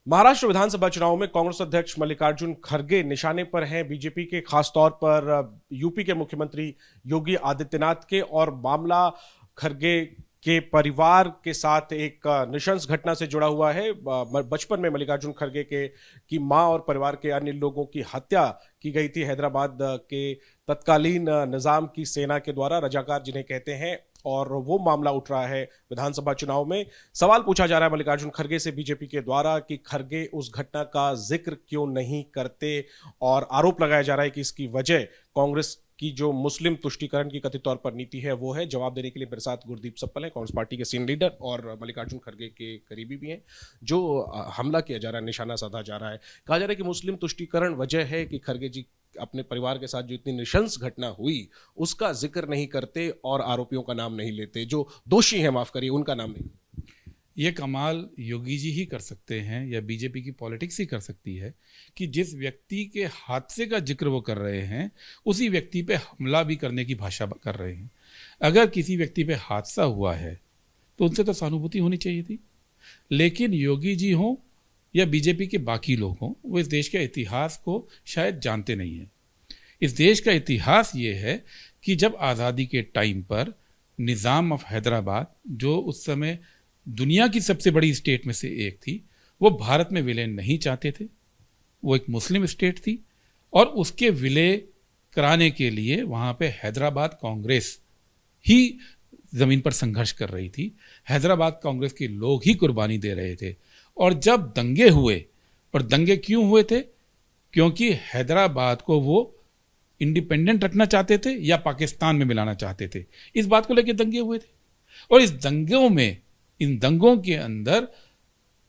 महाराष्ट्र विधानसभा चुनाव में कांग्रेस अध्यक्ष मल्लिकार्जुन खड़गे निशाने पर हैं बीजेपी के, खासतौर पर यूपी के मुख्यमंत्री योगी आदित्यनाथ के। और मामला खड़गे के परिवार के साथ एक नृशंस घटना से जुड़ा हुआ है। बचपन में मल्लिकार्जुन खड़गे के की मां और परिवार के अन्य लोगों की हत्या की गई थी हैदराबाद के तत्कालीन निजाम की सेना के द्वारा, रजाकार जिन्हें कहते हैं। और वो मामला उठ रहा है विधानसभा चुनाव में। सवाल पूछा जा रहा है मल्लिकार्जुन खड़गे से बीजेपी के द्वारा कि खड़गे उस घटना का जिक्र क्यों नहीं करते, और आरोप लगाया जा रहा है कि इसकी वजह कांग्रेस की जो मुस्लिम तुष्टीकरण की कथित तौर पर नीति है वो है। जवाब देने के लिए मेरे साथ गुरदीप सप्पल है, कांग्रेस पार्टी के सीनियर लीडर और मल्लिकार्जुन खड़गे के करीबी भी हैं। जो हमला किया जा रहा है, निशाना साधा जा रहा है, कहा जा रहा है कि मुस्लिम तुष्टीकरण वजह है कि खड़गे जी अपने परिवार के साथ जो इतनी नृशंस घटना हुई उसका जिक्र नहीं करते और आरोपियों का नाम नहीं लेते, जो दोषी हैं माफ करिए उनका नाम नहीं। ये कमाल योगी जी ही कर सकते हैं या बीजेपी की पॉलिटिक्स ही कर सकती है कि जिस व्यक्ति के हादसे का जिक्र वो कर रहे हैं उसी व्यक्ति पे हमला भी करने की भाषा कर रहे हैं। अगर किसी व्यक्ति पे हादसा हुआ है तो उनसे तो सहानुभूति होनी चाहिए थी, लेकिन योगी जी हों या बीजेपी के बाकी लोग हों, वो इस देश के इतिहास को शायद जानते नहीं हैं। इस देश का इतिहास ये है कि जब आज़ादी के टाइम पर निज़ाम ऑफ हैदराबाद, जो उस समय दुनिया की सबसे बड़ी स्टेट में से एक थी, वो भारत में विलय नहीं चाहते थे। वो एक मुस्लिम स्टेट थी और उसके विलय कराने के लिए वहाँ पे हैदराबाद कांग्रेस ही ज़मीन पर संघर्ष कर रही थी। हैदराबाद कांग्रेस के लोग ही कुर्बानी दे रहे थे। और जब दंगे हुए, और दंगे क्यों हुए थे? क्योंकि हैदराबाद को वो इंडिपेंडेंट रखना चाहते थे या पाकिस्तान में मिलाना चाहते थे। इस बात को लेकर दंगे हुए थे। और इस दंगों में, इन दंगों के अंदर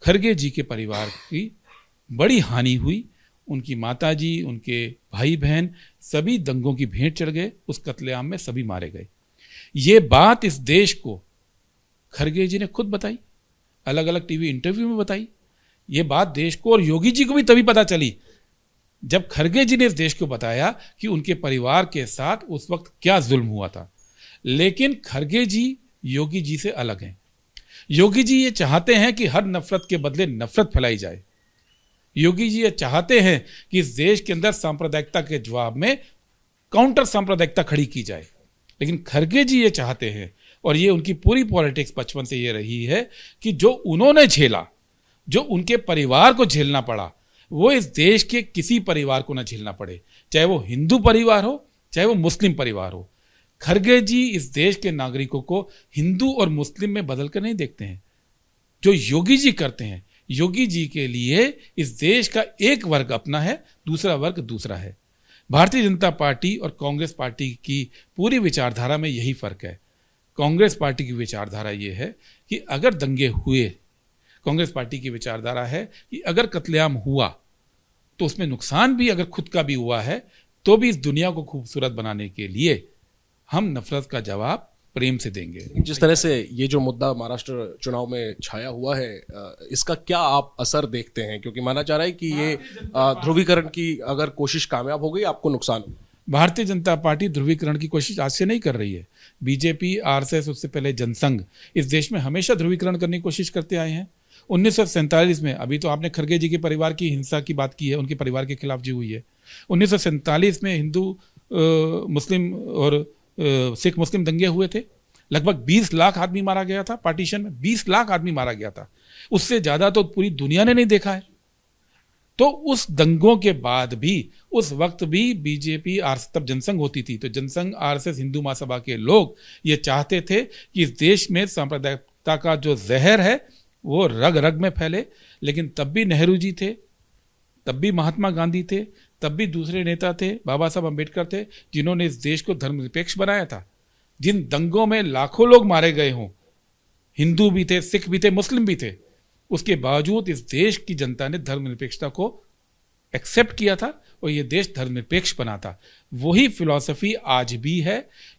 खड़गे जी के परिवार की बड़ी हानि हुई। उनकी माताजी, उनके भाई बहन सभी दंगों की भेंट चढ़ गए। उस कत्लेआम में सभी मारे गए। ये बात इस देश को खड़गे जी ने खुद बताई, अलग अलग टीवी इंटरव्यू में बताई। ये बात देश को और योगी जी को भी तभी पता चली जब खड़गे जी ने इस देश को बताया कि उनके परिवार के साथ उस वक्त क्या जुल्म हुआ था। लेकिन खड़गे जी योगी जी से अलग हैं। योगी जी ये चाहते हैं कि हर नफरत के बदले नफरत फैलाई जाए। योगी जी ये चाहते हैं कि इस देश के अंदर सांप्रदायिकता के जवाब में काउंटर सांप्रदायिकता खड़ी की जाए। लेकिन खड़गे जी ये चाहते हैं, और ये उनकी पूरी पॉलिटिक्स बचपन से ये रही है, कि जो उन्होंने झेला, जो उनके परिवार को झेलना पड़ा, वो इस देश के किसी परिवार को ना झेलना पड़े, चाहे वो हिंदू परिवार हो, चाहे वो मुस्लिम परिवार हो। खड़गे जी इस देश के नागरिकों को हिंदू और मुस्लिम में बदल कर नहीं देखते हैं, जो योगी जी करते हैं। योगी जी के लिए इस देश का एक वर्ग अपना है, दूसरा वर्ग दूसरा है। भारतीय जनता पार्टी और कांग्रेस पार्टी की पूरी विचारधारा में यही फर्क है। कांग्रेस पार्टी की विचारधारा ये है कि अगर दंगे हुए, कांग्रेस पार्टी की विचारधारा है कि अगर कत्लेआम हुआ तो उसमें नुकसान भी अगर खुद का भी हुआ है तो भी इस दुनिया को खूबसूरत बनाने के लिए हम नफरत का जवाब प्रेम से देंगे। जिस तरह से ये जो मुद्दा महाराष्ट्र चुनाव में छाया हुआ है, इसका क्या आप असर देखते हैं? क्योंकि माना जा रहा है कि ये ध्रुवीकरण की अगर कोशिश कामयाब हो गई, आपको नुकसान हो। भारतीय जनता पार्टी ध्रुवीकरण की कोशिश आज से नहीं कर रही है। बीजेपी, आरएसएस, उससे पहले जनसंघ इस देश में हमेशा ध्रुवीकरण करने की कोशिश करते आए हैं। 1947 में, अभी तो आपने खड़गे जी के परिवार की हिंसा की बात की है, उनके परिवार के खिलाफ जो हुई है। 1947 में हिंदू मुस्लिम और सिख मुस्लिम दंगे हुए थे। लगभग 20 लाख आदमी मारा गया था। पार्टीशन में 20 लाख आदमी मारा गया था। उससे ज़्यादा तो पूरी दुनिया ने नहीं देखा है। तो उस दंगों के बाद भी, उस वक्त भी बीजेपी, आरएसएस, तब जनसंघ होती थी, तो जनसंघ, आरएसएस, हिंदू महासभा के लोग ये चाहते थे कि इस देश में सांप्रदायिकता का जो जहर है वो रग रग में फैले। लेकिन तब भी नेहरू जी थे, तब भी महात्मा गांधी थे, तब भी दूसरे नेता थे, बाबा साहब अम्बेडकर थे, जिन्होंने इस देश को धर्मनिरपेक्ष बनाया था। जिन दंगों में लाखों लोग मारे गए हों, हिंदू भी थे, सिख भी थे, मुस्लिम भी थे, उसके बावजूद इस देश की जनता ने धर्मनिरपेक्षता को एक्सेप्ट किया था और ये देश धर्मनिरपेक्ष बना था। वही फिलॉसफी आज भी है,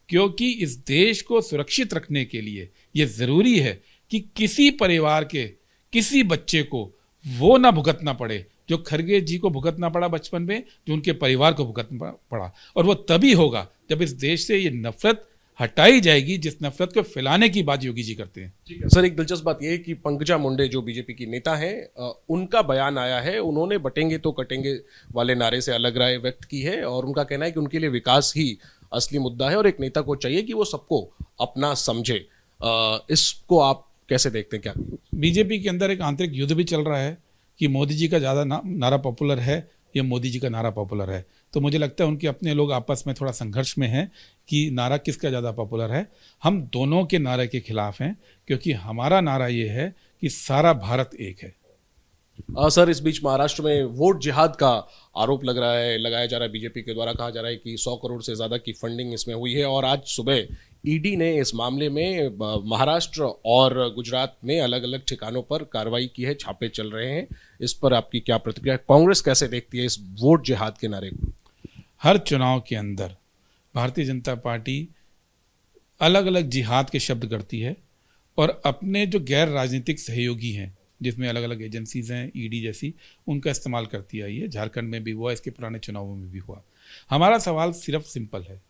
क्योंकि इस देश को सुरक्षित रखने के लिए ये ज़रूरी है कि किसी परिवार के किसी बच्चे को वो ना भुगतना पड़े जो खड़गे जी को भुगतना पड़ा बचपन में, जो उनके परिवार को भुगतना पड़ा। और वो तभी होगा जब इस देश से ये नफरत हटाई जाएगी जिस नफरत को फैलाने की बात योगी जी करते हैं। ठीक है सर, एक दिलचस्प बात यह है कि पंकजा मुंडे जो बीजेपी की नेता हैं, उनका बयान आया है, उन्होंने बटेंगे तो कटेंगे वाले नारे से अलग राय व्यक्त की है और उनका कहना है कि उनके लिए विकास ही असली मुद्दा है और एक नेता को चाहिए कि वो सबको अपना समझे। इसको आप कैसे देखते हैं? क्या बीजेपी के अंदर एक आंतरिक युद्ध भी चल रहा है कि मोदी जी का ज़्यादा नारा पॉपुलर है या मोदी जी का नारा पॉपुलर है। तो मुझे लगता है उनके अपने लोग आपस में थोड़ा संघर्ष में हैं कि नारा किसका ज़्यादा पॉपुलर है। हम दोनों के नारे के खिलाफ हैं क्योंकि हमारा नारा ये है कि सारा भारत एक है। सर, इस बीच महाराष्ट्र में वोट जिहाद का आरोप लगाया जा रहा है बीजेपी के द्वारा। कहा जा रहा है कि 100 करोड़ से ज़्यादा की फंडिंग इसमें हुई है और आज सुबह ईडी ने इस मामले में महाराष्ट्र और गुजरात में अलग अलग ठिकानों पर कार्रवाई की है, छापे चल रहे हैं। इस पर आपकी क्या प्रतिक्रिया है? कांग्रेस कैसे देखती है इस वोट जिहाद के नारे को? हर चुनाव के अंदर भारतीय जनता पार्टी अलग अलग जिहाद के शब्द करती है और अपने जो गैर राजनीतिक सहयोगी हैं, जिसमें अलग अलग एजेंसीज हैं, ईडी जैसी, उनका इस्तेमाल करती आई है। झारखंड में भी हुआ, इसके पुराने चुनावों में भी हुआ। हमारा सवाल सिर्फ सिंपल है,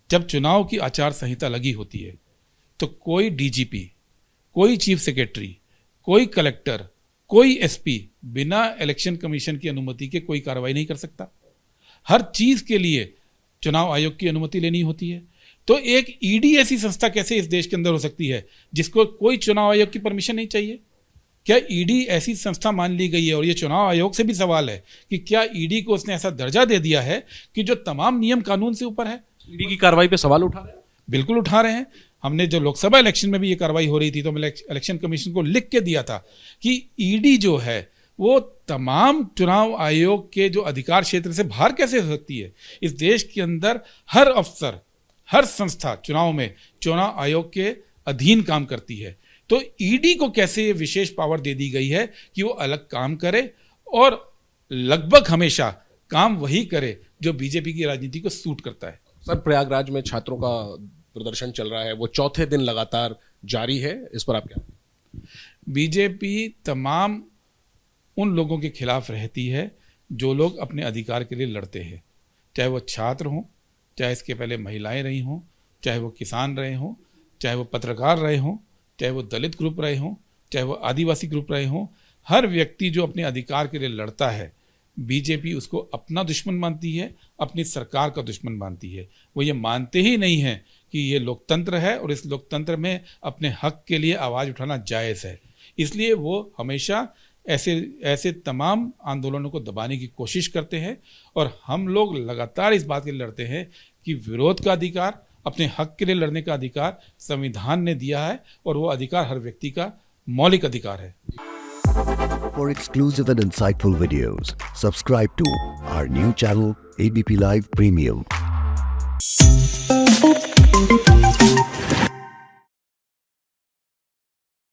जब चुनाव की आचार संहिता लगी होती है तो कोई डीजीपी, कोई चीफ सेक्रेटरी, कोई कलेक्टर, कोई एसपी बिना इलेक्शन कमीशन की अनुमति के कोई कार्रवाई नहीं कर सकता। हर चीज के लिए चुनाव आयोग की अनुमति लेनी होती है। तो एक ईडी ऐसी संस्था कैसे इस देश के अंदर हो सकती है जिसको कोई चुनाव आयोग की परमिशन नहीं चाहिए? क्या ईडी ऐसी संस्था मान ली गई है? और ये चुनाव आयोग से भी सवाल है कि क्या ईडी को उसने ऐसा दर्जा दे दिया है कि जो तमाम नियम कानून से ऊपर है? ईडी की कार्रवाई पे सवाल उठा रहे हैं? बिल्कुल उठा रहे हैं। हमने जो लोकसभा इलेक्शन में भी ये कार्रवाई हो रही थी तो मैंने इलेक्शन कमीशन को लिख के दिया था कि ईडी जो है वो तमाम चुनाव आयोग के जो अधिकार क्षेत्र से बाहर कैसे हो सकती है। इस देश के अंदर हर अफसर, हर संस्था चुनाव में चुनाव आयोग के अधीन काम करती है। तो ईडी को कैसे ये विशेष पावर दे दी गई है कि वो अलग काम करे और लगभग हमेशा काम वही करे जो बीजेपी की राजनीति को सूट करता है। सर, प्रयागराज में छात्रों का प्रदर्शन चल रहा है, वो चौथे दिन लगातार जारी है, इस पर आप क्या? बीजेपी तमाम उन लोगों के खिलाफ रहती है जो लोग अपने अधिकार के लिए लड़ते हैं, चाहे वो छात्र हों, चाहे इसके पहले महिलाएं रही हों, चाहे वो किसान रहे हों, चाहे वो पत्रकार रहे हों, चाहे वो दलित ग्रुप रहे हों, चाहे वो आदिवासी ग्रुप रहे हों। हर व्यक्ति जो अपने अधिकार के लिए लड़ता है, बीजेपी उसको अपना दुश्मन मानती है, अपनी सरकार का दुश्मन मानती है। वो ये मानते ही नहीं है कि ये लोकतंत्र है और इस लोकतंत्र में अपने हक के लिए आवाज़ उठाना जायज़ है। इसलिए वो हमेशा ऐसे तमाम आंदोलनों को दबाने की कोशिश करते हैं और हम लोग लगातार इस बात के लिए लड़ते हैं कि विरोध का अधिकार, अपने हक के लिए लड़ने का अधिकार संविधान ने दिया है और वो अधिकार हर व्यक्ति का मौलिक अधिकार है। For exclusive and insightful videos, subscribe to our new channel ABP Live Premium.